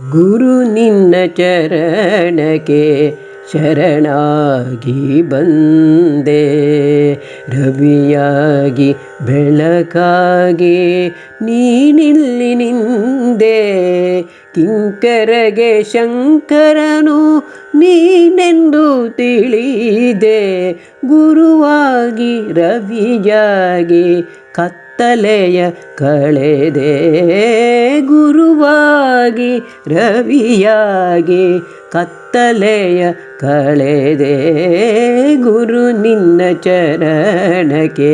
ಗುರು ನಿನ್ನ ಚರಣಕ್ಕೆ ಶರಣಾಗಿ ಬಂದೆ, ರವಿಯಾಗಿ ಬೆಳಕಾಗಿ ನೀನಿಲ್ಲಿ ನಿಂದೆ. ಕಿಂಕರಗೆ ಶಂಕರನು ನೀನೆಂದು ತಿಳಿದೆ, ಗುರುವಾಗಿ ರವಿಯಾಗಿ ಕತ್ತಲೆಯ ಕಳೆದೆ. ಗುರುವಾಗಿ ರವಿಯಾಗಿ ಕತ್ತಲೆಯ ಕಳೆದೆ, ಗುರು ನಿನ್ನ ಚರಣಕ್ಕೆ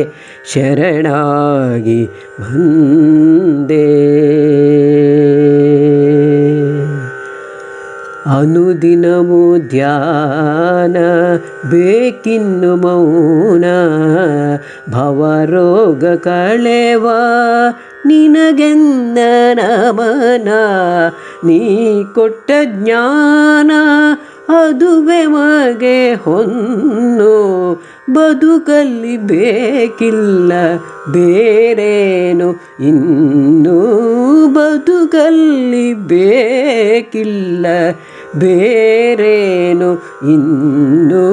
ಶರಣಾಗಿ ಬಂದೆ. ಅನುದಿನವೂ ಧ್ಯಾನ ಬೇಕಿನ್ನು ಮೌನ, ಭವರೋಗ ಕಳೆವ ನಿನಗೆನ್ನ ನಮನ. ನೀ ಕೊಟ್ಟ ಜ್ಞಾನ ಅದುವೆ ಮಗೆ ಹೊನ್ನು, ಬದುಕಲ್ಲಿ ಬೇಕಿಲ್ಲ ಬೇರೇನು ಇನ್ನು. ಬದುಕಲ್ಲಿ ಬೇಕಿಲ್ಲ ಬೇರೇನು ಇನ್ನು,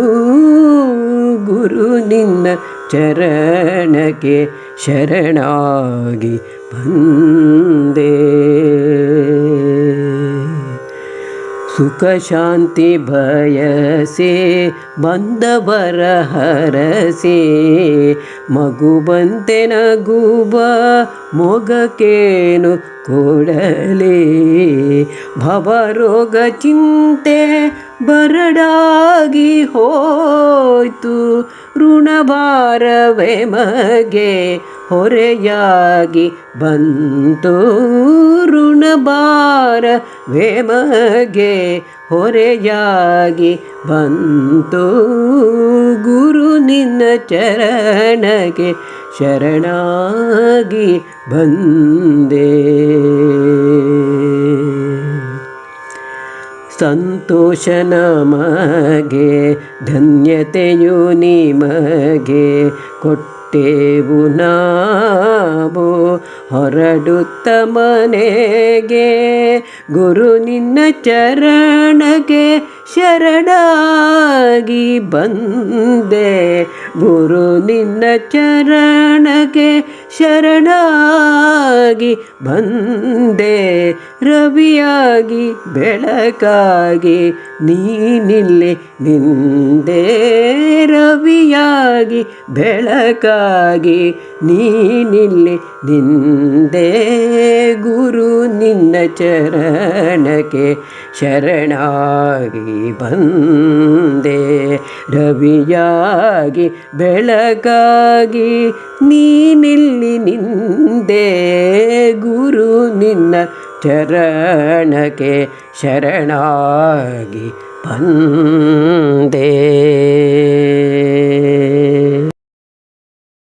ಗುರು ನಿನ್ನ ಚರಣಕ್ಕೆ ಶರಣಾಗಿ ಬಂದೆ. ಸುಖ ಶಾಂತಿ ಬಯಸೆ ಬಂದವರ ಹರಸೆ, ಮಗುವಂತೆ ನಗುವ ಮೊಗಕೇನು ಕೊಡಲೇ. ಭವರೋಗ ಚಿಂತೆ ಬರಡಾಗಿ ಹೋಯ್ತು, ಋಣಭಾರವೇ ಮಗೆ ಹೊರೆಯಾಗಿ ಬಂತು. ಋಣಭಾರವೇ ಮಗೆ ಹೊರೆಯಾಗಿ ಬಂತು, ಗುರು ನಿನ್ನ ಚರಣಕ್ಕೆ ಶರಣಾಗಿ ಬಂದೆ. ಸಂತೋಷ ನಮಗೆ ಧನ್ಯತೆಯು ನಿಮಗೆ ಕೊಟ್ಟೆವು ನಾವು ಹೊರಡುತ್ತ ಮನೆಗೆ. ಗುರು ನಿನ್ನ ಚರಣಕ್ಕೆ ಶರಣಾಗಿ ಬಂದೆ, ಗುರು ನಿನ್ನ ಚರಣಕ್ಕೆ ಶರಣಾಗಿ ಬಂದೆ. ರವಿಯಾಗಿ ಬೆಳಕಾಗಿ ನೀನಿಲ್ಲಿ ನಿಂದೆ, ರವಿಯಾಗಿ ಬೆಳಕಾಗಿ ನೀನಿಲ್ಲಿ ನಿಂದೆ. ಗುರು ನಿನ್ನ ಚರಣಕ್ಕೆ ಶರಣಾಗಿ ಬಂದೆ, ರವಿಯಾಗಿ ಬೆಳಕಾಗಿ ನೀನಿಲ್ಲಿ ನಿಂದೆ. ಗುರು ನಿನ್ನ ಚರಣಕ್ಕೆ ಶರಣಾಗಿ ಬಂದೆ.